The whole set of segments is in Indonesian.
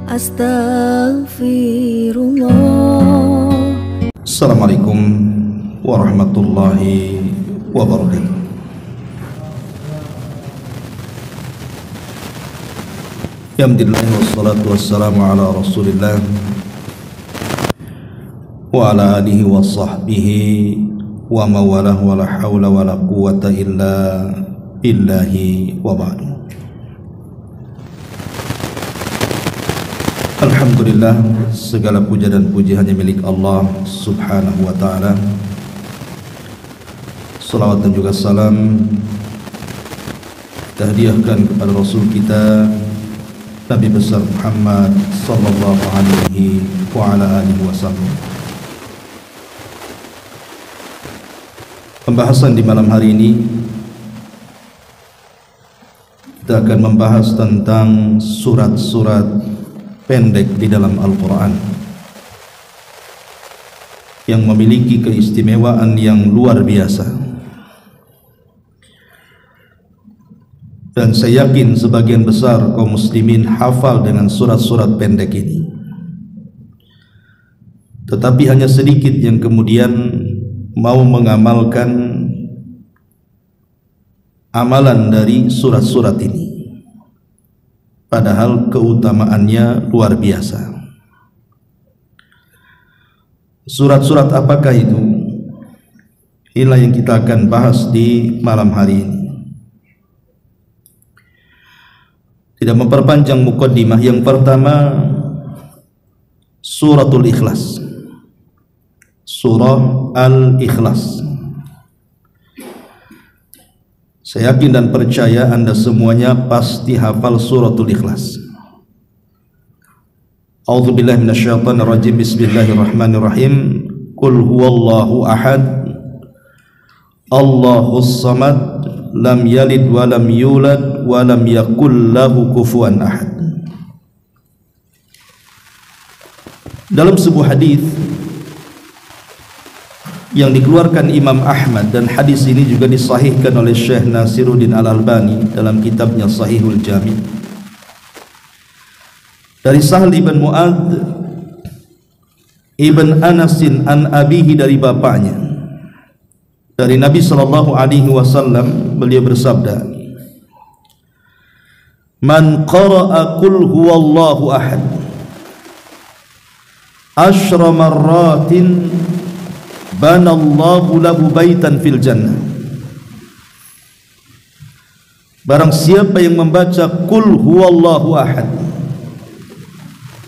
Astaghfirullah. Assalamualaikum warahmatullahi wabarakatuh. Alhamdulillah wassalatu wassalamu ala rasulillah wa ala alihi wa sahbihi wa mawalah wa la hawla wa la quwata illa billahi wa ba'du. Alhamdulillah, segala puja dan puji hanya milik Allah subhanahu wa ta'ala. Salawat dan juga salam kita hadiahkan kepada Rasul kita Nabi besar Muhammad sallallahu alaihi wa ala alihi wasallam. Pembahasan di malam hari ini kita akan membahas tentang surat-surat pendek di dalam Al-Quran yang memiliki keistimewaan yang luar biasa. Dan saya yakin sebagian besar kaum muslimin hafal dengan surat-surat pendek ini. Tetapi hanya sedikit yang kemudian mau mengamalkan amalan dari surat-surat ini. Padahal keutamaannya luar biasa. Surat-surat apakah itu? Inilah yang kita akan bahas di malam hari ini. Tidak memperpanjang mukaddimah, yang pertama suratul Ikhlas. Surah Al-Ikhlas. Saya yakin dan percaya Anda semuanya pasti hafal suratul Ikhlas. A'udzubillahi minasyaitonir rajim. Bismillahirrahmanirrahim. Qul huwallahu ahad, Allahus samad, lam yalid wa lam yulad wa lam yakul lahu kufuwan ahad. Dalam sebuah hadis yang dikeluarkan Imam Ahmad, dan hadis ini juga disahihkan oleh Syekh Nasiruddin Al-Albani dalam kitabnya Sahihul Jami', dari Sahal ibn Mu'ad ibn Anasin an abihi, dari bapaknya, dari Nabi sallallahu alaihi wasallam, beliau bersabda, man qara'a qul huwallahu ahad asyra marratin banallahu lahu baitan fil jannah. Barang siapa yang membaca qul huwallahu ahad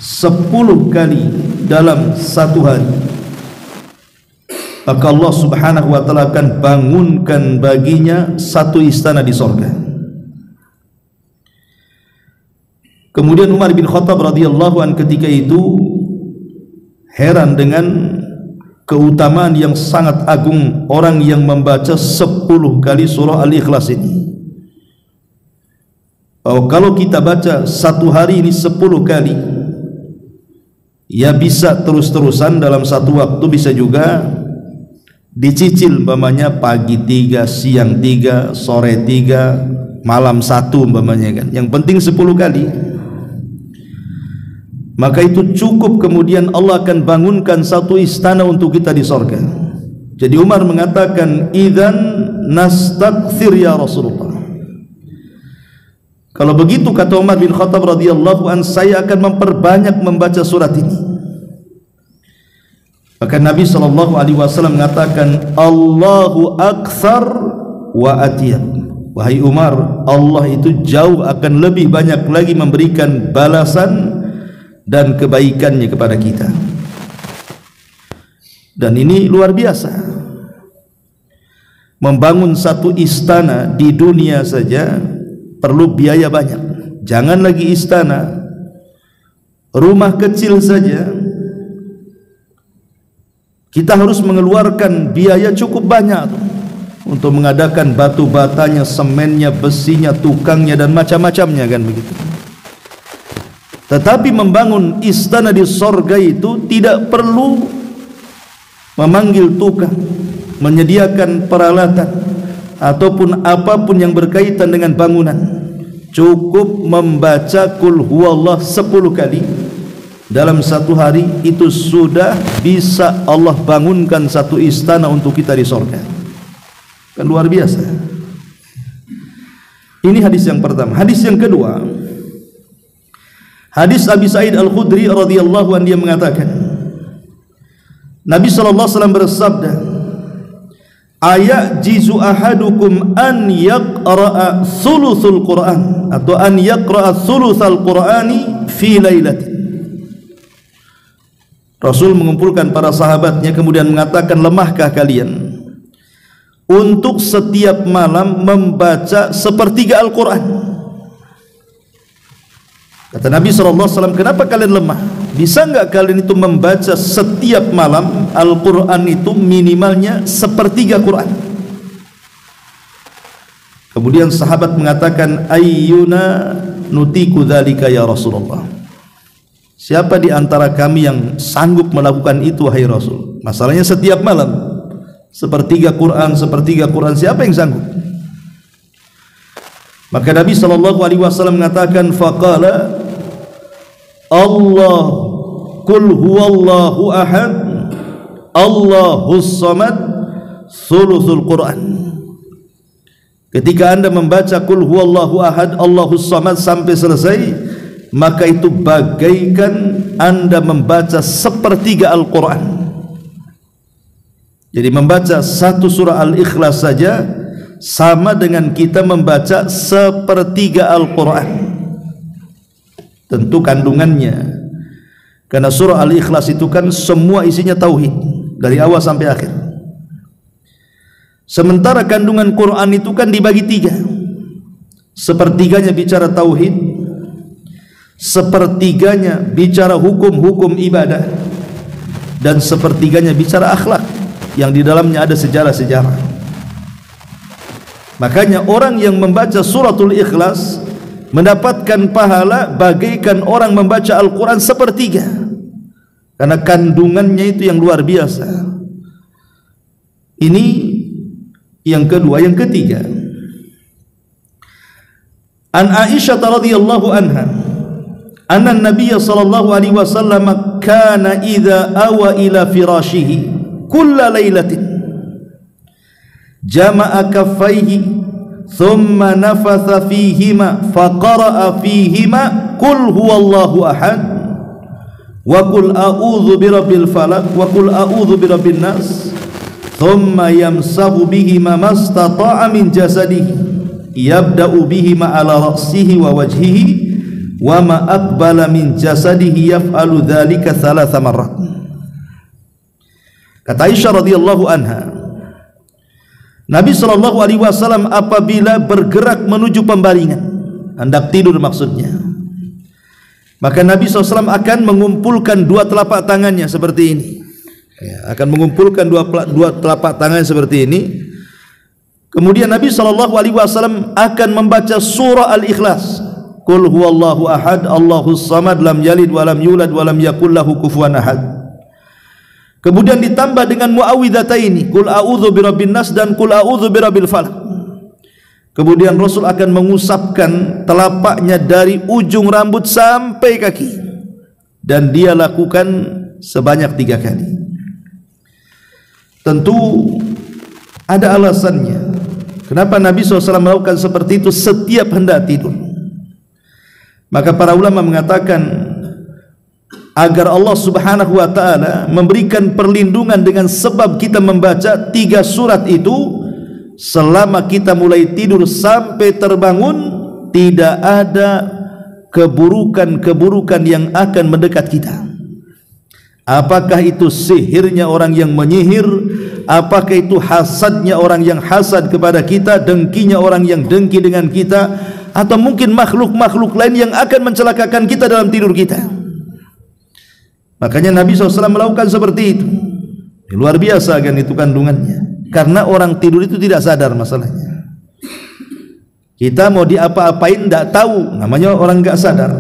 10 kali dalam satu hari, maka Allah subhanahu wa ta'ala akan bangunkan baginya satu istana di sorga. Kemudian Umar bin Khattab radhiyallahu anhu ketika itu heran dengan keutamaan yang sangat agung orang yang membaca 10 kali surah Al-Ikhlas ini. Kalau kita baca satu hari ini 10 kali, ya bisa terus-terusan dalam satu waktu, bisa juga dicicil, umpamanya pagi 3, siang 3, sore 3, malam 1 umpamanya kan. Yang penting 10 kali. Maka itu cukup, kemudian Allah akan bangunkan satu istana untuk kita di sorga. Jadi Umar mengatakan, idzan nastaghfir ya Rasulullah. Kalau begitu, kata Umar bin Khattab radhiyallahu an, saya akan memperbanyak membaca surat ini. Maka Nabi sallallahu alaihi wasallam mengatakan, Allahu aktsar wa atyab. Wahai Umar, Allah itu jauh akan lebih banyak lagi memberikan balasan dan kebaikannya kepada kita. Dan ini luar biasa. Membangun satu istana di dunia saja perlu biaya banyak. Jangan lagi istana, rumah kecil saja kita harus mengeluarkan biaya cukup banyak untuk mengadakan batu batanya, semennya, besinya, tukangnya, dan macam-macamnya, kan begitu. Tetapi membangun istana di sorga itu tidak perlu memanggil tukang, menyediakan peralatan ataupun apapun yang berkaitan dengan bangunan. Cukup membaca qul huwallah 10 kali, dalam satu hari itu sudah bisa Allah bangunkan satu istana untuk kita di surga. Kan luar biasa. Ini hadis yang pertama. Hadis yang kedua, hadis Abi Sa'id Al-Khudri radhiyallahu anhu, dia mengatakan Nabi sallallahu alaihi wasallam bersabda, "Ayajizu ahadukum an yaqra'a thuluthul Qur'an," atau an yaqra'a thuluthal Qur'ani fi lailatin. Rasul mengumpulkan para sahabatnya kemudian mengatakan, lemahkah kalian untuk setiap malam membaca sepertiga Al-Quran? Kata Nabi SAW, kenapa kalian lemah? Bisa enggak kalian itu membaca setiap malam Al-Quran itu minimalnya sepertiga Quran? Kemudian sahabat mengatakan, ayyuna nutiku dzalika ya Rasulullah. Siapa di antara kami yang sanggup melakukan itu wahai Rasul? Masalahnya setiap malam sepertiga Quran, siapa yang sanggup? Maka Nabi SAW mengatakan, faqala Allah kul huwallahu ahad Allahus samad thuluthul Quran. Ketika anda membaca kul huwallahu ahad Allahus samad sampai selesai, maka itu bagaikan anda membaca sepertiga Al-Quran. Jadi membaca satu surah Al-Ikhlas saja sama dengan kita membaca sepertiga Al-Quran. Tentu kandungannya, karena surah Al-Ikhlas itu kan semua isinya tauhid dari awal sampai akhir. Sementara kandungan Quran itu kan dibagi tiga. Sepertiganya bicara tauhid, sepertiganya bicara hukum-hukum ibadah, dan sepertiganya bicara akhlak yang di dalamnya ada sejarah-sejarah. Makanya orang yang membaca suratul Ikhlas mendapatkan pahala bagaikan orang membaca Al-Quran sepertiga, karena kandungannya itu yang luar biasa. Ini yang kedua. Yang ketiga, an Aisyah radhiyallahu anha anna Nabiy sallallahu alaihi wasallam kana idza awa ila firashihi kulla lailatin jama'a kaffaihi thumma nafatha fihima faqara'a fihima qul huwallahu ahad wa qul a'udzu birabbil falaq wa qul a'udzu birabbin nas thumma yamsahu bihima mastata'a min jasadihi yabda'u bihima ala ra'sihi wa wajhihi wa ma aqbala min jasadihi yaf'alu dzalika thalatha marrat. Kata Aisyah radhiyallahu anha, Nabi SAW apabila bergerak menuju pembaringan, hendak tidur maksudnya, maka Nabi SAW akan mengumpulkan dua telapak tangannya seperti ini, ya, akan mengumpulkan dua telapak tangan seperti ini. Kemudian Nabi SAW akan membaca surah Al-Ikhlas, Qul huwallahu ahad Allahus samad lam yalid walam yulad walam yakul lahu kufuwan ahad. Kemudian ditambah dengan muawwidhataini, Qul a'udzu birabbin nas dan Qul a'udzu birabbil falaq. Kemudian Rasul akan mengusapkan telapaknya dari ujung rambut sampai kaki, dan dia lakukan sebanyak 3 kali. Tentu ada alasannya kenapa Nabi SAW melakukan seperti itu setiap hendak tidur. Maka para ulama mengatakan agar Allah Subhanahu wa ta'ala memberikan perlindungan dengan sebab kita membaca 3 surat itu selama kita mulai tidur sampai terbangun, tidak ada keburukan-keburukan yang akan mendekat kita. Apakah itu sihirnya orang yang menyihir, apakah itu hasadnya orang yang hasad kepada kita, dengkinya orang yang dengki dengan kita, atau mungkin makhluk-makhluk lain yang akan mencelakakan kita dalam tidur kita. Makanya Nabi SAW melakukan seperti itu. Luar biasa kan itu kandungannya, karena orang tidur itu tidak sadar masalahnya. Kita mau diapa-apain tidak tahu, namanya orang enggak sadar.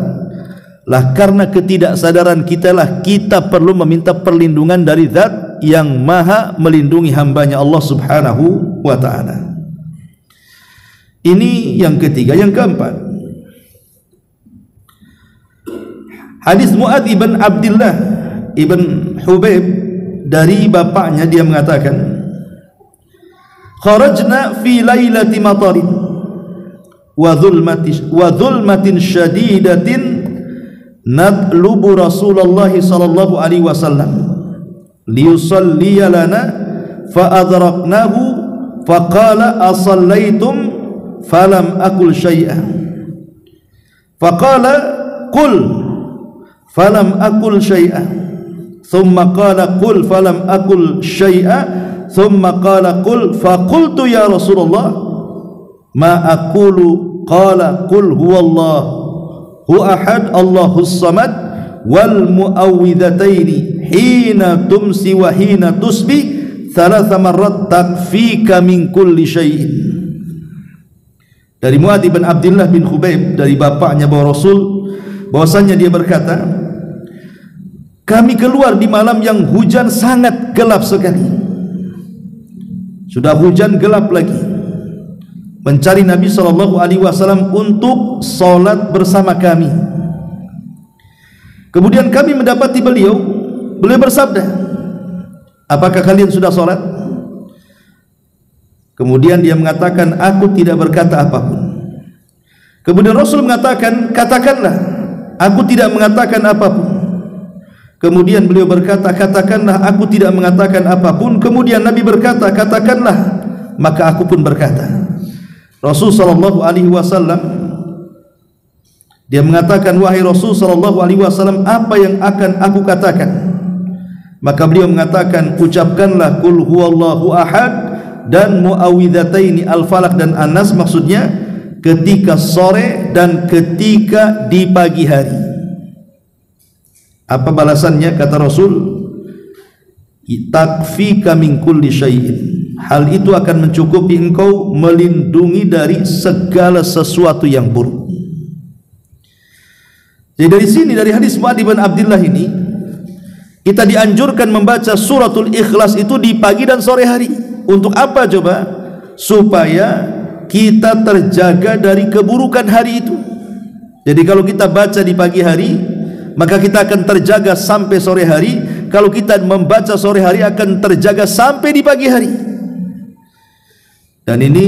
Lah karena ketidaksadaran kita lah kita perlu meminta perlindungan dari Zat yang maha melindungi hambanya, Allah Subhanahu wa ta'ala. Ini yang ketiga. Yang keempat, Hadis Mu'adz ibn Abdullah ibn Hubaib, dari bapaknya dia mengatakan, kharajna fi lailati matarin wa dhulmatin syadidatin natlubu Rasulullah sallallahu alaihi wasallam liyusalli lana fa adraknahu faqala asallaitum falam aqul syai'an faqala qul falam aqul syai'an thumma qala qul falam aqul syai'an thumma qala qul faqultu ya Rasulullah ma aqulu qala qul huwallahu ahad Allahus samad wal muawwidhataini hina tumsi wa hina tusbi thalatha marrat takfika min kulli syai'in. Dari Mu'adz bin Abdullah bin Hubaib, dari bapaknya bahwa Rasul bahwasanya dia berkata, kami keluar di malam yang hujan sangat gelap sekali, sudah hujan gelap lagi, mencari Nabi SAW untuk salat bersama kami. Kemudian kami mendapati beliau bersabda, apakah kalian sudah salat? Kemudian dia mengatakan, aku tidak berkata apapun. Kemudian Rasul mengatakan, katakanlah, aku tidak mengatakan apapun. Kemudian beliau berkata, katakanlah, aku tidak mengatakan apapun. Kemudian Nabi berkata, katakanlah, maka aku pun berkata. Rasul sallallahu alaihi wasallam dia mengatakan, wahai Rasul sallallahu alaihi wasallam, apa yang akan aku katakan? Maka beliau mengatakan, ucapkanlah qul huwallahu ahad dan muawwidhataini al-falaq dan an-nas, maksudnya ketika sore dan ketika di pagi hari. Apa balasannya? Kata Rasul, takfika min kulli syai'in, hal itu akan mencukupi engkau melindungi dari segala sesuatu yang buruk. Jadi dari sini, dari hadis Mu'adz bin Abdullah ini, kita dianjurkan membaca suratul Ikhlas itu di pagi dan sore hari. Untuk apa coba? Supaya kita terjaga dari keburukan hari itu. Jadi kalau kita baca di pagi hari, maka kita akan terjaga sampai sore hari. Kalau kita membaca sore hari, akan terjaga sampai di pagi hari. Dan ini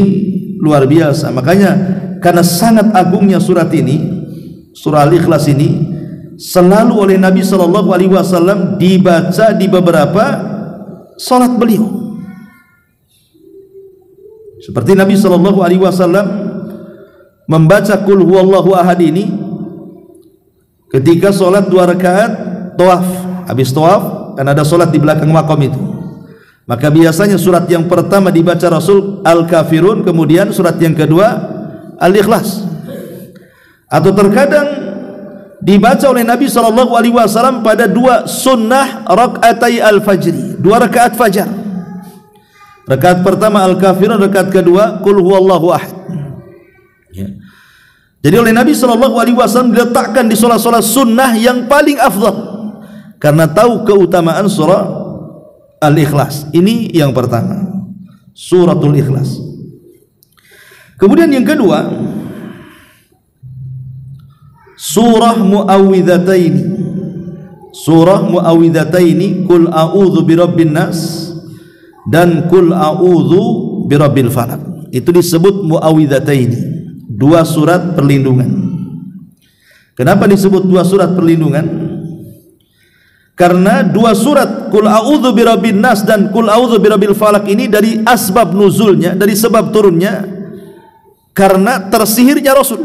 luar biasa. Makanya karena sangat agungnya surat ini, surah Al-Ikhlas ini, selalu oleh Nabi SAW dibaca di beberapa salat beliau. Seperti Nabi SAW membaca qul huwallahu ahad ini ketika solat 2 rakaat tawaf. Habis tawaf kan ada solat di belakang maqam itu, maka biasanya surat yang pertama dibaca Rasul Al-Kafirun, kemudian surat yang kedua Al-Ikhlas. Atau terkadang dibaca oleh Nabi SAW pada 2 sunnah rakaatai al-fajri, 2 rakaat fajar. Rakaat pertama Al-Kafirun, rakaat kedua qul huwallahu ahad. Ya. Jadi oleh Nabi SAW diletakkan di solat-solat sunnah yang paling afdal, karena tahu keutamaan surah Al-Ikhlas. Ini yang pertama, suratul Ikhlas. Kemudian yang kedua, surah muawwidhataini. Surah muawwidhataini, qul a'udzu birabbin nas dan qul a'udzu birabbil falaq. Itu disebut muawwidhataini, 2 surat perlindungan. Kenapa disebut 2 surat perlindungan? Karena 2 surat qul a'udzu birabbin nas dan qul a'udzu birabbil falaq ini dari asbab nuzulnya, dari sebab turunnya, karena tersihirnya Rasul.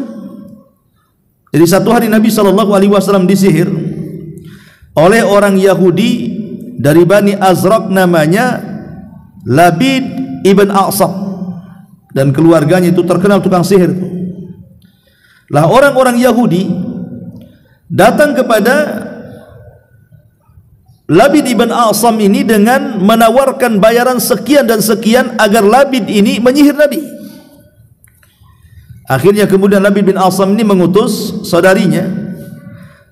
Jadi satu hari Nabi SAW disihir oleh orang Yahudi dari Bani Azraq, namanya Labid ibn A'sam, dan keluarganya itu terkenal tukang sihir. Lah orang-orang Yahudi datang kepada Labid ibn A'sam ini dengan menawarkan bayaran sekian dan sekian agar Labid ini menyihir Nabi. Akhirnya kemudian Labid bin A'sam ini mengutus saudarinya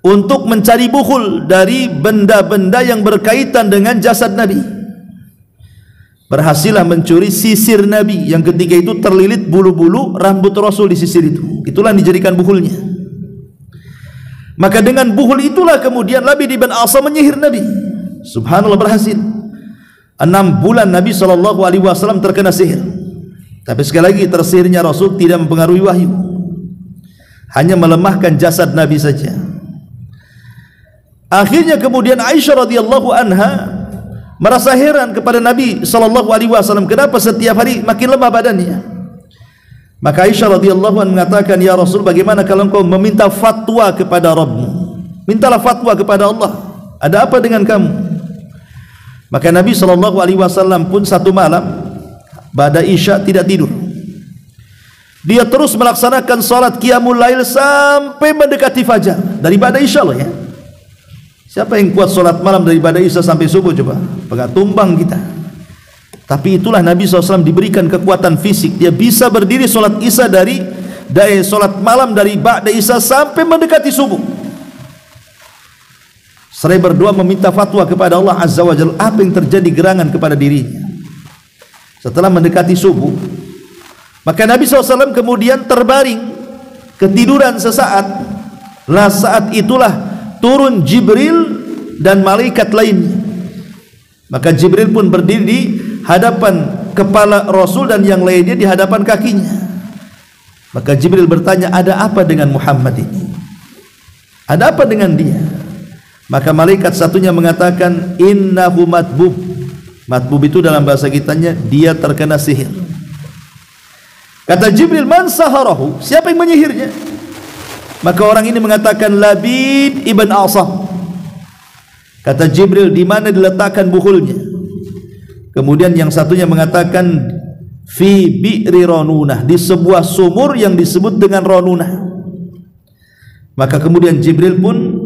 untuk mencari bukhul dari benda-benda yang berkaitan dengan jasad Nabi. Berhasillah mencuri sisir Nabi yang ketika itu terlilit bulu-bulu rambut Rasul di sisir itu. Itulah yang dijadikan bukhulnya. Maka dengan buhul itulah kemudian Labid ibn Asam menyihir Nabi. Subhanallah, berhasil. 6 bulan Nabi SAW terkena sihir. Tapi sekali lagi, tersihirnya Rasul tidak mempengaruhi wahyu, hanya melemahkan jasad Nabi saja. Akhirnya kemudian Aisyah radhiyallahu anha merasa heran kepada Nabi SAW, kenapa setiap hari makin lemah badannya. Maka Aisyah radhiyallahu anha mengatakan, ya Rasul, bagaimana kalau engkau meminta fatwa kepada Rabbmu? Mintalah fatwa kepada Allah, ada apa dengan kamu? Maka Nabi SAW pun satu malam pada Isya tidak tidur. Dia terus melaksanakan salat qiyamul lail sampai mendekati fajar. Dari pada Isya loh ya. Siapa yang kuat salat malam dari pada Isya sampai subuh coba? Pegang tumbang kita. Tapi itulah Nabi SAW diberikan kekuatan fisik. Dia bisa berdiri salat Isya dari salat malam dari ba'da Isya sampai mendekati subuh. Seraya berdoa meminta fatwa kepada Allah Azza wa Jalla, apa yang terjadi gerangan kepada dirinya. Setelah mendekati subuh, maka Nabi SAW kemudian terbaring ketiduran sesaat. Lah saat itulah turun Jibril dan malaikat lainnya. Maka Jibril pun berdiri di hadapan kepala Rasul dan yang lainnya di hadapan kakinya. Maka Jibril bertanya, ada apa dengan Muhammad ini? Ada apa dengan dia? Maka malaikat satunya mengatakan, innahu matbub. Matbub itu dalam bahasa kitanya, dia terkena sihir. Kata Jibril, man saharahu? Siapa yang menyihirnya? Maka orang ini mengatakan, Labid ibn Asam. Kata Jibril, di mana diletakkan buhulnya? Kemudian yang satunya mengatakan, fi bi'ri Ronunah, di sebuah sumur yang disebut dengan Ronunah. Maka kemudian Jibril pun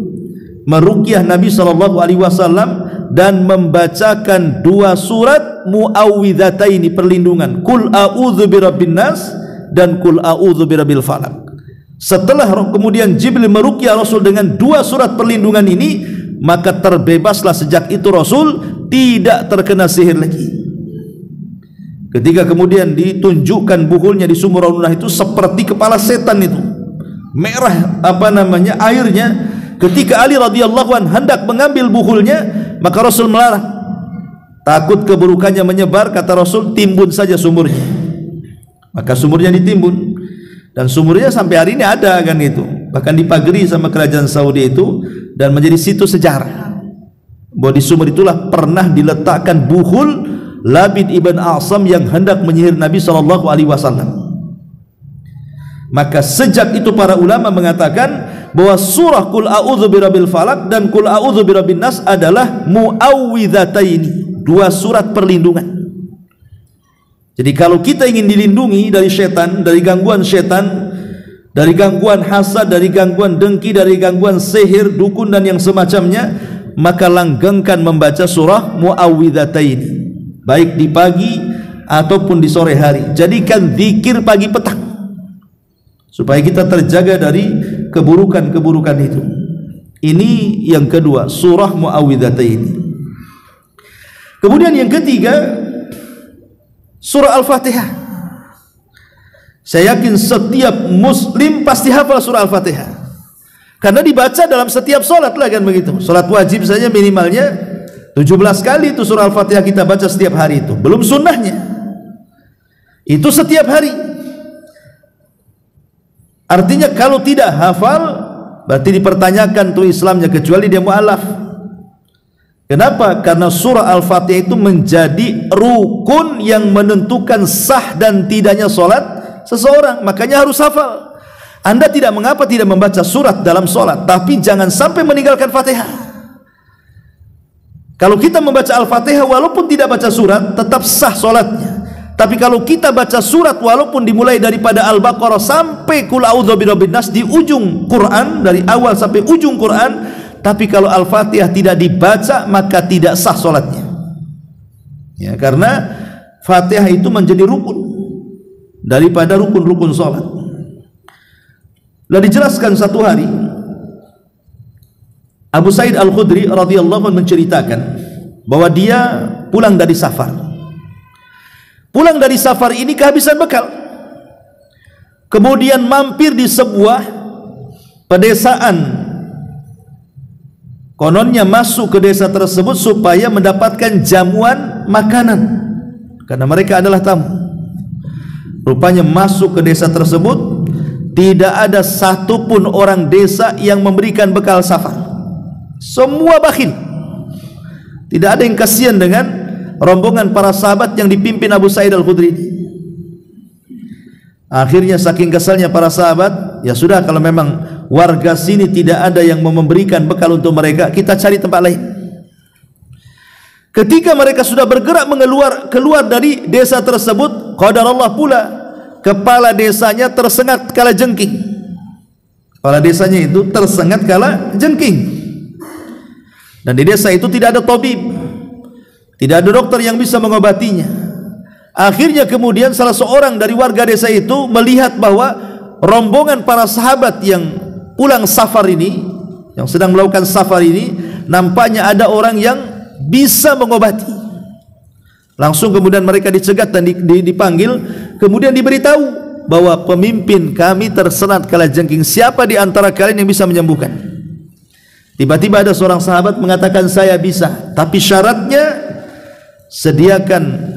meruqyah Nabi SAW dan membacakan 2 surat muawwidhataini, perlindungan, Qul a'udzu birabbin nas dan Qul a'udzu birabbil falaq. Setelah kemudian Jibril meruqyah Rasul dengan 2 surat perlindungan ini, maka terbebaslah sejak itu Rasul tidak terkena sihir lagi. Ketika kemudian ditunjukkan buhulnya di sumur Ronunah itu seperti kepala setan itu, merah airnya. Ketika Ali radhiyallahu anhu hendak mengambil buhulnya, maka Rasul melarang. Takut keburukannya menyebar, kata Rasul, timbun saja sumurnya. Maka sumurnya ditimbun, dan sumurnya sampai hari ini ada kan itu. Bahkan dipagari sama kerajaan Saudi itu dan menjadi situs sejarah. Bahwa di sumur itulah pernah diletakkan buhul Labid ibn Asam yang hendak menyihir Nabi SAW. Maka sejak itu para ulama mengatakan bahwa surah Qul a'udzu birabbil falaq dan Qul a'udzu birabbin nas adalah muawwidhataini, 2 surat perlindungan. Jadi kalau kita ingin dilindungi dari setan, dari gangguan setan, dari gangguan hasad, dari gangguan dengki, dari gangguan sihir, dukun dan yang semacamnya, maka langgengkan membaca surah muawwidhataini, baik di pagi ataupun di sore hari. Jadikan zikir pagi petang supaya kita terjaga dari keburukan-keburukan itu. Ini yang kedua, surah muawwidhataini. Kemudian yang ketiga, surah Al-Fatihah. Saya yakin setiap muslim pasti hafal surah Al-Fatihah, karena dibaca dalam setiap solat lah kan begitu. Solat wajib saja minimalnya 17 kali itu surah Al-Fatihah kita baca setiap hari itu. Belum sunnahnya, itu setiap hari. Artinya kalau tidak hafal berarti dipertanyakan tuh Islamnya, kecuali dia mu'alaf. Kenapa? Karena surah Al-Fatihah itu menjadi rukun yang menentukan sah dan tidaknya solat seseorang. Makanya harus hafal. Anda tidak mengapa tidak membaca surat dalam solat, tapi jangan sampai meninggalkan Fatihah. Kalau kita membaca Al-Fatihah walaupun tidak baca surat, tetap sah solatnya. Tapi kalau kita baca surat walaupun dimulai daripada Al-Baqarah sampai Qul a'udzu birabbin nas di ujung Quran, dari awal sampai ujung Quran, tapi kalau Al-Fatihah tidak dibaca maka tidak sah solatnya. Ya, karena Fatihah itu menjadi rukun daripada rukun-rukun solat. Lalu dijelaskan satu hari Abu Sa'id Al-Khudri radhiyallahu anhu menceritakan bahwa dia pulang dari safar. Pulang dari safar ini kehabisan bekal, kemudian mampir di sebuah pedesaan Kononnya masuk ke desa tersebut supaya mendapatkan jamuan makanan, karena mereka adalah tamu. Rupanya masuk ke desa tersebut, tidak ada satupun orang desa yang memberikan bekal safar. Semua bakhil. Tidak ada yang kasihan dengan rombongan para sahabat yang dipimpin Abu Sa'id Al-Khudri. Akhirnya saking kesalnya para sahabat, ya sudah, kalau memang warga sini tidak ada yang memberikan bekal untuk mereka, kita cari tempat lain. Ketika mereka sudah bergerak keluar dari desa tersebut, qadarullah pula kepala desanya tersengat kala jengking. Kepala desanya itu tersengat kala jengking. Dan di desa itu tidak ada tabib, tidak ada dokter yang bisa mengobatinya. Akhirnya kemudian salah seorang dari warga desa itu melihat bahwa rombongan para sahabat yang pulang safar ini, yang sedang melakukan safar ini, nampaknya ada orang yang bisa mengobati. Langsung kemudian mereka dicegat dan dipanggil, kemudian diberitahu bahwa pemimpin kami tersengat kalajengking, siapa di antara kalian yang bisa menyembuhkan? Tiba-tiba ada seorang sahabat mengatakan, saya bisa, tapi syaratnya sediakan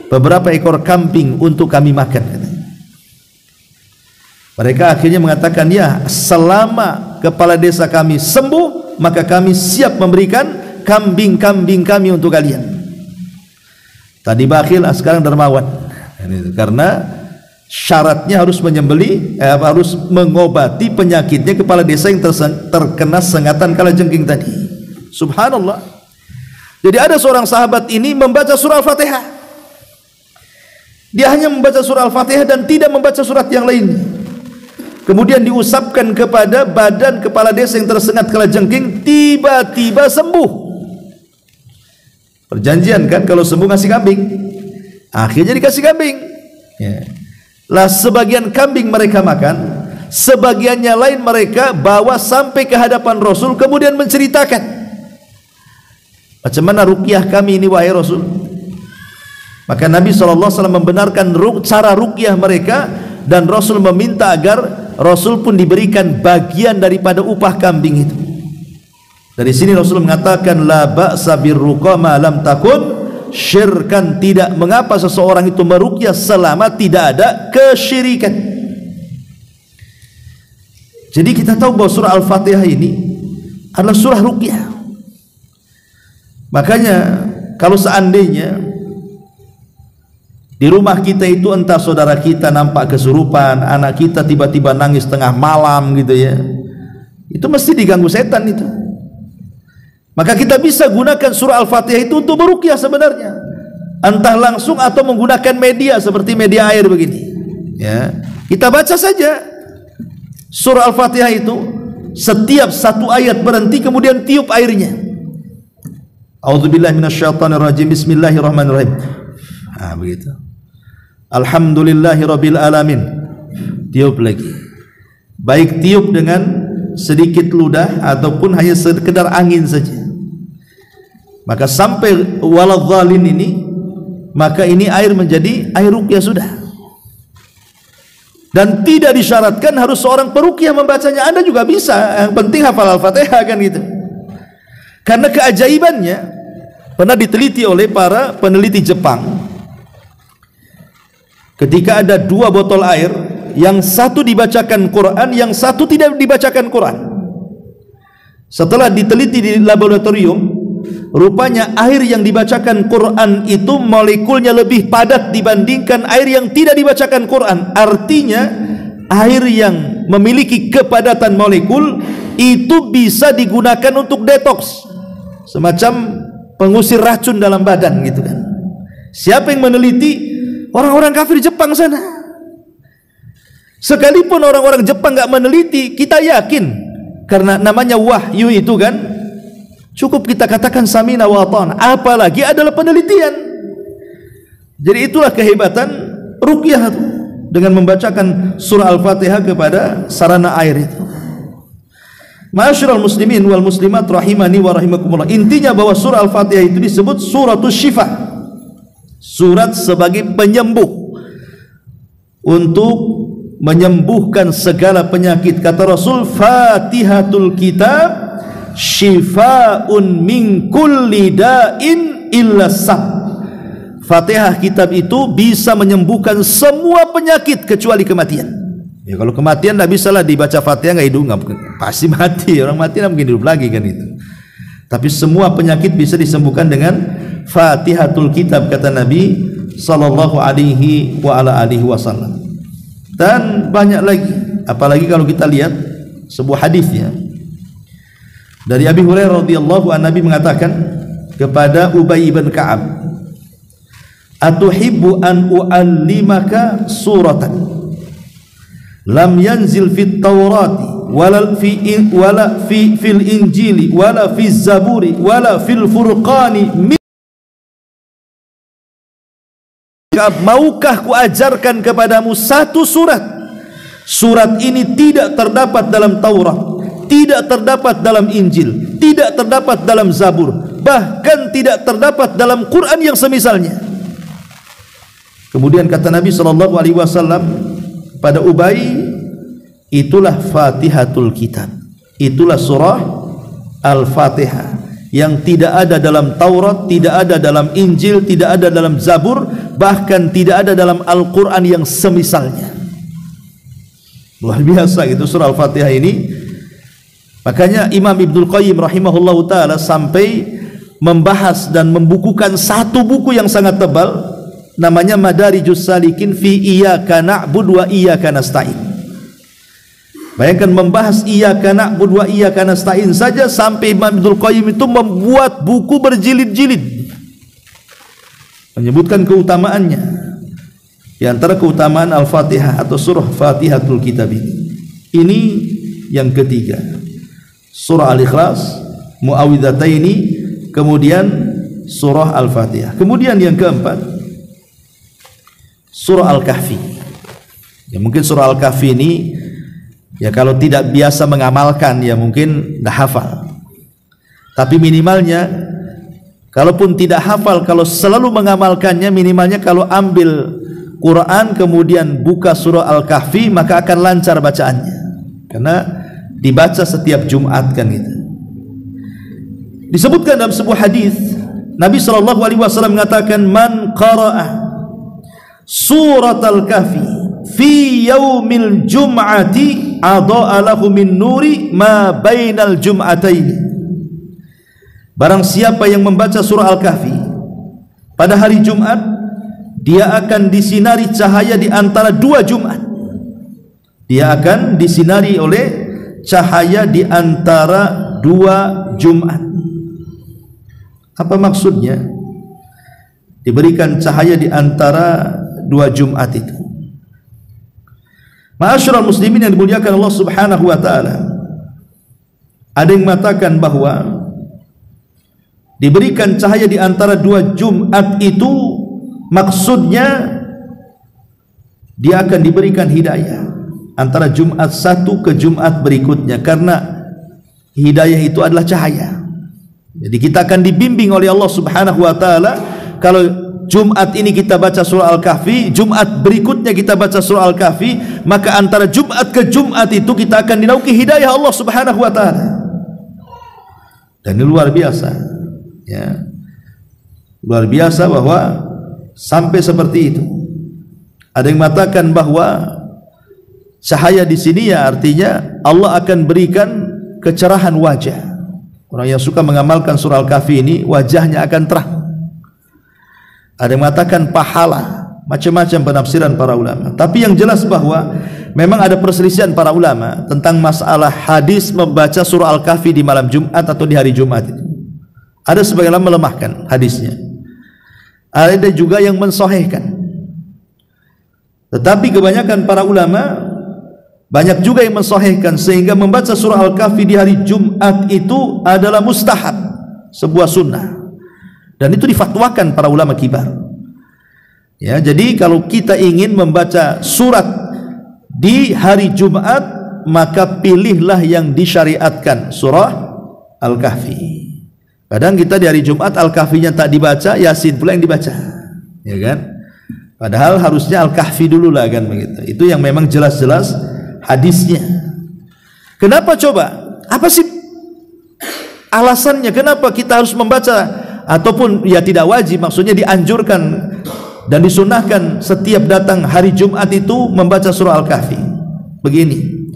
beberapa ekor kambing untuk kami makan. Mereka akhirnya mengatakan, ya, selama kepala desa kami sembuh, maka kami siap memberikan kambing-kambing kami untuk kalian. Tadi bakhil, sekarang dermawan. Karena syaratnya harus menyembeli, harus mengobati penyakitnya kepala desa yang terkena sengatan kalajengking tadi. Subhanallah. Jadi ada seorang sahabat ini membaca surah Al-Fatihah. Dia hanya membaca surah Al-Fatihah dan tidak membaca surat yang lainnya. Kemudian diusapkan kepada badan kepala desa yang tersengat kalajengking, tiba-tiba sembuh. Perjanjian kan, kalau sembuh ngasih kambing. Akhirnya dikasih kambing. Ya. Lah sebagian kambing mereka makan, sebagiannya lain mereka bawa sampai ke hadapan Rasul, kemudian menceritakan, macam mana ruqyah kami ini wahai Rasul. Maka Nabi SAW membenarkan cara ruqyah mereka, dan Rasul meminta agar Rasul pun diberikan bagian daripada upah kambing itu. Dari sini Rasul mengatakan, la ba'sa birruqa ma lam takun syirkan, tidak mengapa seseorang itu meruqyah selama tidak ada kesyirikan. Jadi kita tahu bahwa surah Al-Fatihah ini adalah surah ruqyah. Makanya kalau seandainya di rumah kita itu entah saudara kita nampak kesurupan, anak kita tiba-tiba nangis tengah malam gitu ya, itu mesti diganggu setan itu. Maka kita bisa gunakan surah Al-Fatihah itu untuk meruqyah sebenarnya, entah langsung atau menggunakan media seperti media air begini. Ya, kita baca saja surah Al-Fatihah itu, setiap satu ayat berhenti kemudian tiup airnya. A'udzubillahi minasyaitonirrajim, bismillahirrahmanirrahim. Begitu. Alhamdulillahirabbil alamin. Tiup lagi. Baik tiup dengan sedikit ludah ataupun hanya sekedar angin saja. Maka sampai waladhdallin ini, maka ini air menjadi air ruqyah sudah. Dan tidak disyaratkan harus seorang peruqyah membacanya, Anda juga bisa, yang penting hafal Al-Fatihah kan gitu. Karena keajaibannya pernah diteliti oleh para peneliti Jepang. Ketika ada dua botol air, yang satu dibacakan Quran, yang satu tidak dibacakan Quran. Setelah diteliti di laboratorium, rupanya air yang dibacakan Quran itu molekulnya lebih padat dibandingkan air yang tidak dibacakan Quran. Artinya air yang memiliki kepadatan molekul itu bisa digunakan untuk detoks, semacam pengusir racun dalam badan gitu kan. Siapa yang meneliti? Orang-orang kafir Jepang sana. Sekalipun orang-orang Jepang enggak meneliti, kita yakin, karena namanya wahyu itu kan, cukup kita katakan samina wa ata'na, apalagi adalah penelitian. Jadi itulah kehebatan ruqyah dengan membacakan surah Al-Fatihah kepada sarana air itu. Ma'asyiral muslimin wal muslimat rahimani wa rahimakumullah. Intinya bahwa surah Al-Fatihah itu disebut suratus syifa, surat sebagai penyembuh, untuk menyembuhkan segala penyakit. Kata Rasul, Fatihatul Kitab syifaa'un min kulli da'in illa sam. Fatihah kitab itu bisa menyembuhkan semua penyakit kecuali kematian. Ya, kalau kematian tidak bisa lah dibaca Fatihah nggak hidup, pasti mati. Orang mati tidak mungkin hidup lagi kan itu. Tapi semua penyakit bisa disembuhkan dengan Fatihatul Kitab, kata Nabi sallallahu alaihi wa ala alihi wasallam. Dan banyak lagi, apalagi kalau kita lihat sebuah hadisnya dari Abi Hurairah radhiyallahu anhu, Nabi mengatakan kepada Ubay bin Ka'ab, atuhibbu an u'allimaka suratan lam yanzil fit Taurati wala fil Injili wala fiz Zaburi wala fil Furqani. Maukah ku ajarkan kepadamu satu surat? Surat ini tidak terdapat dalam Taurat, tidak terdapat dalam Injil, tidak terdapat dalam Zabur, bahkan tidak terdapat dalam Quran yang semisalnya. Kemudian kata Nabi SAW pada Ubay, itulah Fatihatul Kitab, itulah surah Al-Fatihah yang tidak ada dalam Taurat, tidak ada dalam Injil, tidak ada dalam Zabur, bahkan tidak ada dalam Al-Quran yang semisalnya. Luar biasa gitu surah Al-Fatihah ini. Makanya Imam Ibnul Qayyim rahimahullahu ta'ala sampai membahas dan membukukan satu buku yang sangat tebal, namanya Madarijus Salikin fi Iyyaka na'budu wa iyyaka nasta'in. Bayangkan membahas Iyyaka na'budu wa iyyaka nasta'in saja sampai Imam Ibnul Qayyim itu membuat buku berjilid-jilid menyebutkan keutamaannya. Di antara keutamaan Al-Fatihah atau surah Fatihatul Kitab ini yang ketiga, surah Al-Ikhlas, Mu'awwidhataini, kemudian surah Al-Fatihah. Kemudian yang keempat, surah Al-Kahfi. Ya, mungkin surah Al-Kahfi ini ya kalau tidak biasa mengamalkan ya mungkin tidak hafal. Tapi minimalnya kalaupun tidak hafal, kalau selalu mengamalkannya, minimalnya kalau ambil Quran kemudian buka surah Al-Kahfi maka akan lancar bacaannya. Karena dibaca setiap Jumat kan gitu. Disebutkan dalam sebuah hadis Nabi SAW mengatakan, man qara'a surat Al-Kahfi fi yaumil jum'ati adha'a lahu min nuri ma bainal jum'ataini. Barang siapa yang membaca surah Al-Kahfi pada hari Jumat, dia akan disinari cahaya di antara dua Jumat. Dia akan disinari oleh cahaya di antara dua Jumat. Apa maksudnya? Diberikan cahaya di antara dua Jumat itu. Ma'asyiral muslimin yang dimuliakan Allah Subhanahu wa taala, ada yang mengatakan bahwa diberikan cahaya di antara dua Jumat itu maksudnya dia akan diberikan hidayah antara Jumat satu ke Jumat berikutnya, karena hidayah itu adalah cahaya. Jadi kita akan dibimbing oleh Allah Subhanahu wa taala. Kalau Jumat ini kita baca surah Al-Kahfi, Jumat berikutnya kita baca surah Al-Kahfi, maka antara Jumat ke Jumat itu kita akan dinauki hidayah Allah Subhanahu wa taala. Dan ini luar biasa, ya. Luar biasa bahwa sampai seperti itu. Ada yang mengatakan bahwa cahaya di sini ya artinya Allah akan berikan kecerahan wajah. Orang yang suka mengamalkan surah Al-Kahfi ini wajahnya akan terang. Ada yang mengatakan pahala, macam-macam penafsiran para ulama. Tapi yang jelas bahwa memang ada perselisihan para ulama tentang masalah hadis membaca surah Al-Kahfi di malam Jumat atau di hari Jumat itu. Ada sebagian ulama melemahkan hadisnya, ada juga yang mensahihkan. Tetapi kebanyakan para ulama banyak juga yang mensahihkan, sehingga membaca surah Al-Kahfi di hari Jumat itu adalah mustahab, sebuah sunnah. Dan itu difatwakan para ulama kibar. Ya, jadi kalau kita ingin membaca surat di hari Jumat, maka pilihlah yang disyariatkan, surah Al-Kahfi. Kadang kita di hari Jumat Al-Kahfinya tak dibaca, Yasin pula yang dibaca, ya kan? Padahal harusnya Al-Kahfi dulu lah kan begitu. Itu yang memang jelas-jelas hadisnya. Kenapa coba? Apa sih alasannya kenapa kita harus membaca, ataupun ya tidak wajib, maksudnya dianjurkan dan disunahkan setiap datang hari Jumat itu membaca surah Al-Kahfi. Begini,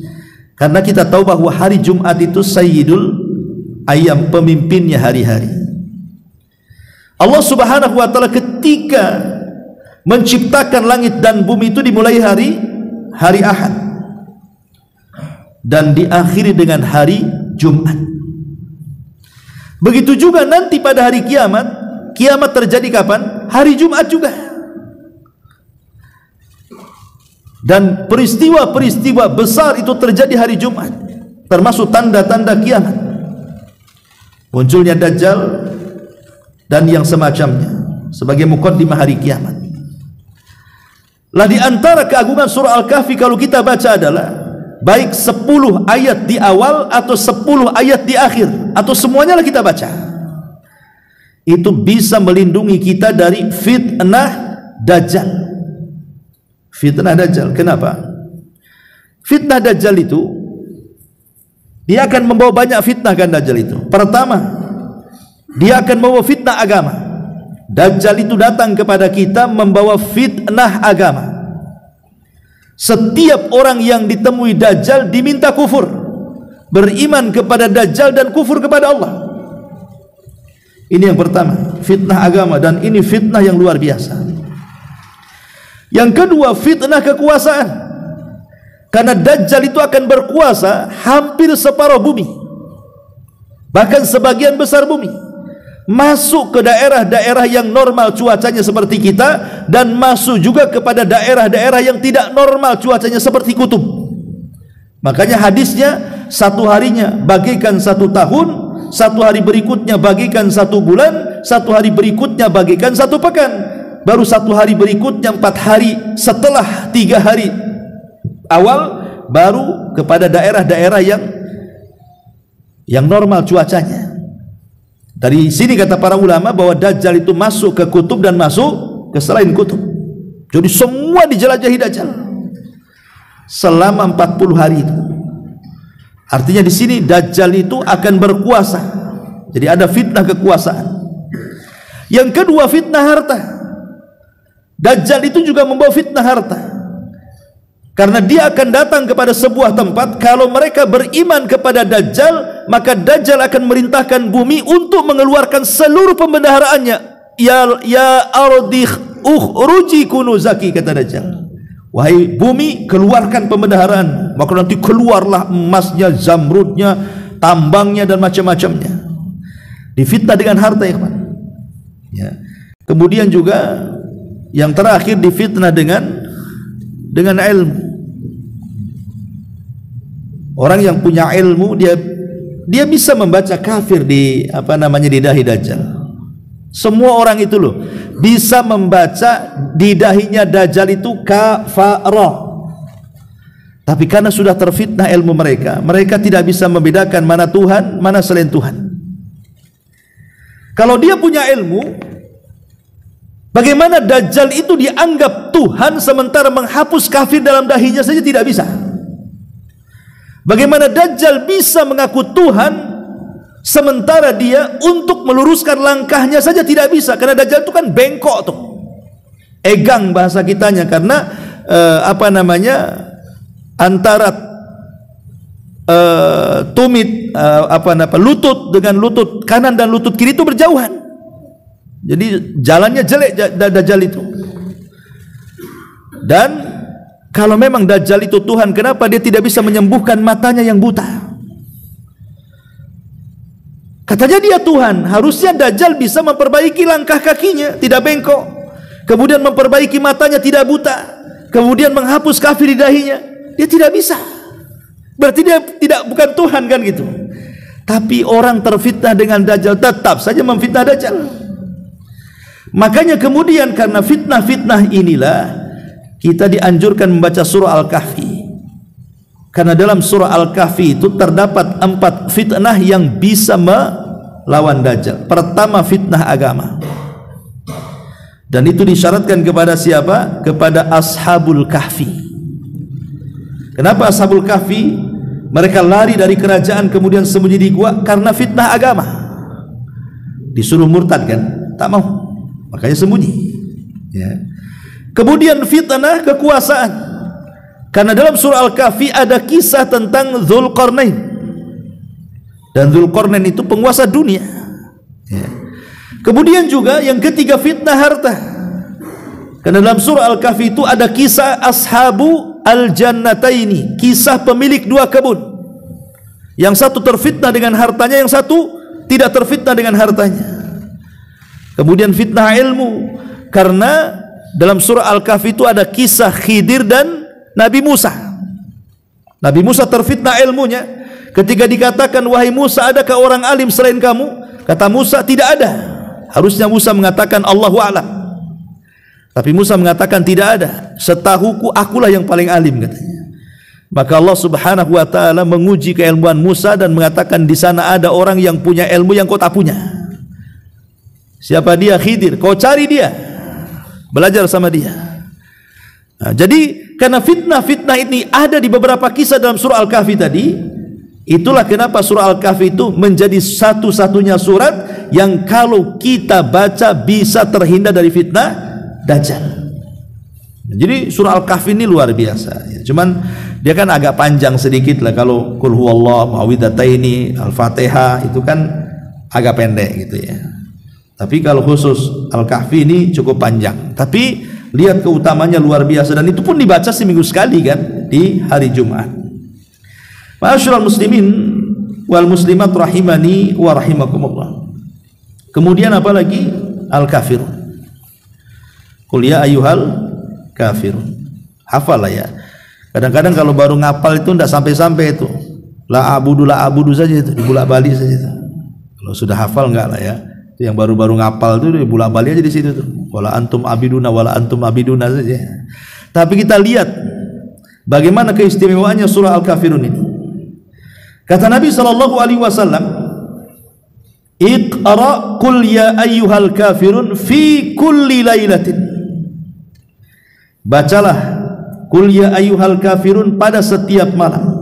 karena kita tahu bahwa hari Jumat itu sayyidul ayyam, pemimpinnya hari-hari. Allah Subhanahu wa taala ketika menciptakan langit dan bumi itu dimulai hari Ahad dan diakhiri dengan hari Jumat. Begitu juga nanti pada hari kiamat terjadi kapan? Hari Jumat juga. Dan peristiwa-peristiwa besar itu terjadi hari Jumat, termasuk tanda-tanda kiamat, munculnya Dajjal dan yang semacamnya sebagai muqaddimah hari kiamat. Lah di antara keagungan surah Al-Kahfi kalau kita baca adalah baik 10 ayat di awal atau 10 ayat di akhir atau semuanya lah kita baca, itu bisa melindungi kita dari fitnah Dajjal. Fitnah Dajjal, kenapa? Fitnah Dajjal itu dia akan membawa banyak fitnah kan. Dajjal itu pertama, dia akan membawa fitnah agama. Dajjal itu datang kepada kita membawa fitnah agama. Setiap orang yang ditemui Dajjal diminta kufur, beriman kepada Dajjal dan kufur kepada Allah. Ini yang pertama, fitnah agama, dan ini fitnah yang luar biasa. Yang kedua, fitnah kekuasaan, karena Dajjal itu akan berkuasa hampir separuh bumi, bahkan sebagian besar bumi, masuk ke daerah-daerah yang normal cuacanya seperti kita, dan masuk juga kepada daerah-daerah yang tidak normal cuacanya seperti kutub. Makanya hadisnya, satu harinya bagaikan 1 tahun, satu hari berikutnya bagaikan 1 bulan, satu hari berikutnya bagaikan 1 pekan, baru satu hari berikutnya 4 hari setelah 3 hari awal, baru kepada daerah-daerah yang normal cuacanya. Dari sini kata para ulama bahwa Dajjal itu masuk ke kutub dan masuk ke selain kutub. Jadi semua dijelajahi Dajjal selama 40 hari itu. Artinya di sini Dajjal itu akan berkuasa. Jadi ada fitnah kekuasaan. Yang kedua, fitnah harta. Dajjal itu juga membawa fitnah harta, karena dia akan datang kepada sebuah tempat. Kalau mereka beriman kepada Dajjal, maka Dajjal akan merintahkan bumi untuk mengeluarkan seluruh pembendaharaannya. Ya ardi ukhruji kunuzaki, kata Dajjal. Wahai bumi, keluarkan pembendaharaan. Maka nanti keluarlah emasnya, zamrudnya, tambangnya, dan macam-macamnya. Difitnah dengan harta, ya kawan. Ya. Kemudian juga yang terakhir difitnah dengan ilmu. Orang yang punya ilmu, dia bisa membaca kafir di di dahi Dajjal. Semua orang itu loh bisa membaca di dahinya Dajjal itu kafarah. Tapi karena sudah terfitnah ilmu mereka, mereka tidak bisa membedakan mana Tuhan, mana selain Tuhan. Kalau dia punya ilmu, bagaimana Dajjal itu dianggap Tuhan sementara menghapus kafir dalam dahinya saja tidak bisa? Bagaimana Dajjal bisa mengaku Tuhan sementara dia untuk meluruskan langkahnya saja tidak bisa? Karena Dajjal itu kan bengkok tuh, egang bahasa kitanya, karena antara tumit lutut dengan lutut kanan dan lutut kiri itu berjauhan. Jadi jalannya jelek Dajjal itu. Dan kalau memang Dajjal itu Tuhan, kenapa dia tidak bisa menyembuhkan matanya yang buta? Katanya dia Tuhan, harusnya Dajjal bisa memperbaiki langkah kakinya, tidak bengkok, kemudian memperbaiki matanya, tidak buta, kemudian menghapus kafir di dahinya. Dia tidak bisa. Berarti dia bukan Tuhan kan gitu. Tapi orang terfitnah dengan Dajjal tetap saja memfitnah Dajjal. Makanya kemudian karena fitnah-fitnah inilah kita dianjurkan membaca surah Al-Kahfi. Karena dalam surah Al-Kahfi itu terdapat 4 fitnah yang bisa melawan Dajjal. Pertama, fitnah agama. Dan itu disyaratkan kepada siapa? Kepada Ashabul Kahfi. Kenapa Ashabul Kahfi? Mereka lari dari kerajaan kemudian sembunyi di gua karena fitnah agama. Disuruh murtad kan, tak mau, makanya sembunyi. Ya. Kemudian fitnah kekuasaan, karena dalam surah Al-Kahfi ada kisah tentang Dzulqarnain, dan Dzulqarnain itu penguasa dunia. Ya. Kemudian juga yang ketiga fitnah harta, karena dalam surah Al-Kahfi itu ada kisah ashabu al-jannataini, kisah pemilik dua kebun. Yang satu terfitnah dengan hartanya, yang satu tidak terfitnah dengan hartanya. Kemudian fitnah ilmu, karena dalam surah Al-Kahfi itu ada kisah Khidir dan Nabi Musa. Nabi Musa terfitnah ilmunya ketika dikatakan, wahai Musa, adakah orang alim selain kamu? Kata Musa, tidak ada. Harusnya Musa mengatakan Allahu a'lam. Tapi Musa mengatakan tidak ada, setahuku akulah yang paling alim, katanya. Maka Allah Subhanahu wa taala menguji keilmuan Musa dan mengatakan di sana ada orang yang punya ilmu yang kau tak punya. Siapa dia? Khidir. Kau cari dia, belajar sama dia. Nah, jadi karena fitnah-fitnah ini ada di beberapa kisah dalam surah Al-Kahfi tadi, itulah kenapa surah Al-Kahfi itu menjadi satu-satunya surat yang kalau kita baca bisa terhindar dari fitnah Dajjal. Jadi surah Al-Kahfi ini luar biasa. Cuman dia kan agak panjang sedikit lah. Kalau Qul huwallah, Muawwidhataini, Al-Fatihah itu kan agak pendek gitu ya. Tapi kalau khusus Al-Kahfi ini cukup panjang. Tapi lihat keutamanya luar biasa, dan itu pun dibaca seminggu sekali kan, di hari Jumat. Ma'asyiral muslimin wal muslimat rahimani wa rahimakumullah. Kemudian apa lagi? Al-Kafirun. Qul ya ayyuhal kafirun. Hafal lah ya. Kadang-kadang kalau baru ngapal itu tidak sampai-sampai itu. La abudu saja itu, dibulak-balik saja itu. Kalau sudah hafal enggak lah ya. Itu yang baru-baru ngapal itu dibulak-balik aja di situ tuh. Wala antum abiduna saja. Tapi kita lihat bagaimana keistimewaannya surah Al-Kafirun ini. Kata Nabi sallallahu alaihi wasallam, "Iqra qul ya ayyuhal kafirun fi kulli lailatin." Bacalah Qul ya ayyuhal kafirun pada setiap malam.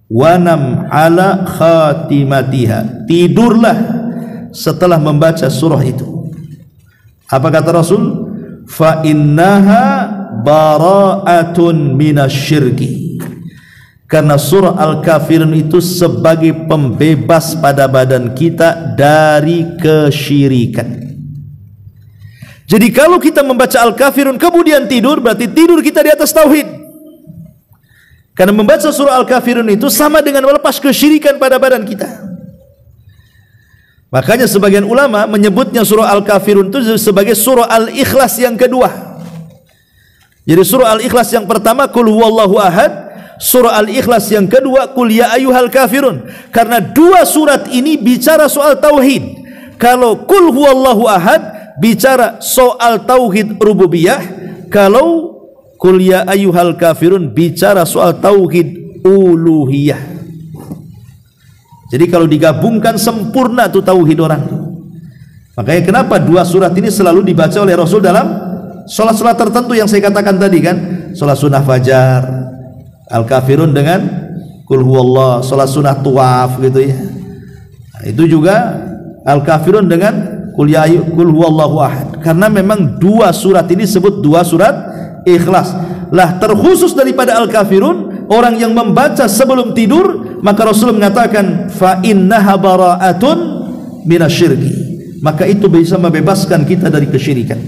Wanam ala khatimatiha. Tidurlah setelah membaca surah itu. Apa kata Rasul? Fa innaha bara'atun minasyirki. Karena surah Al-Kafirun itu sebagai pembebas pada badan kita dari kesyirikan. Jadi kalau kita membaca Al-Kafirun kemudian tidur, berarti tidur kita di atas tauhid. Karena membaca surah Al-Kafirun itu sama dengan melepas kesyirikan pada badan kita. Makanya sebagian ulama menyebutnya surah Al-Kafirun itu sebagai surah Al-Ikhlas yang kedua. Jadi surah Al-Ikhlas yang pertama Qul huwallahu ahad, surah Al-Ikhlas yang kedua Qul ya ayyuhal kafirun. Karena dua surat ini bicara soal tauhid. Kalau Qul huwallahu ahad bicara soal tauhid rububiyah, kalau Qul ya ayyuhal kafirun bicara soal tauhid uluhiyah. Jadi kalau digabungkan sempurna tuh tauhid orang. Makanya kenapa dua surat ini selalu dibaca oleh Rasul dalam salat-salat tertentu yang saya katakan tadi kan, salat sunnah fajar, Al-Kafirun dengan Qul huwallah, salat sunnah tuwaf gitu ya. Nah, itu juga Al-Kafirun dengan Qul huwallahu ahad. Karena memang dua surat ini disebut dua surat Ikhlas. Lah terkhusus daripada Al-Kafirun, orang yang membaca sebelum tidur, maka Rasul mengatakan fa innaha bara'atun minasyirki. Maka itu bisa membebaskan kita dari kesyirikan.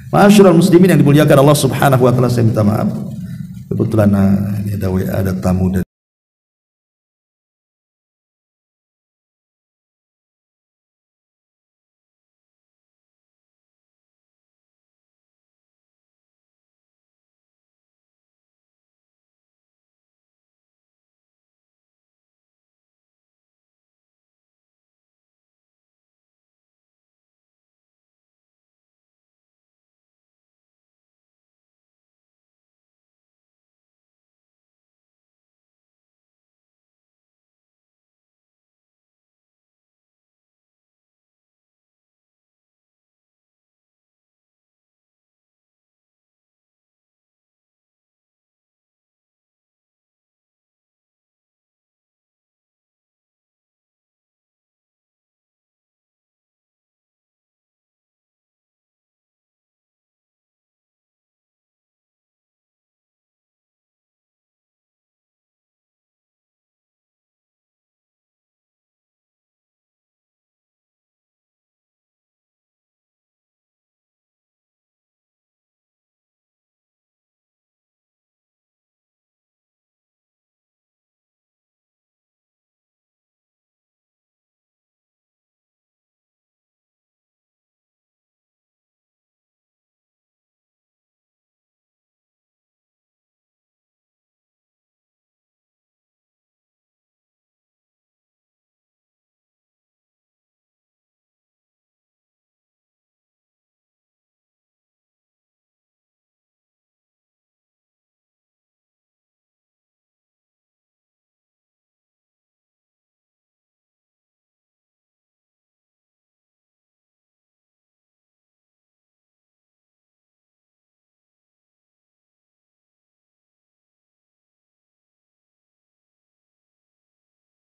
Ma'asyiral muslimin yang dimuliakan Allah Subhanahu wa taala, saya minta maaf. Kebetulan ada tamu dari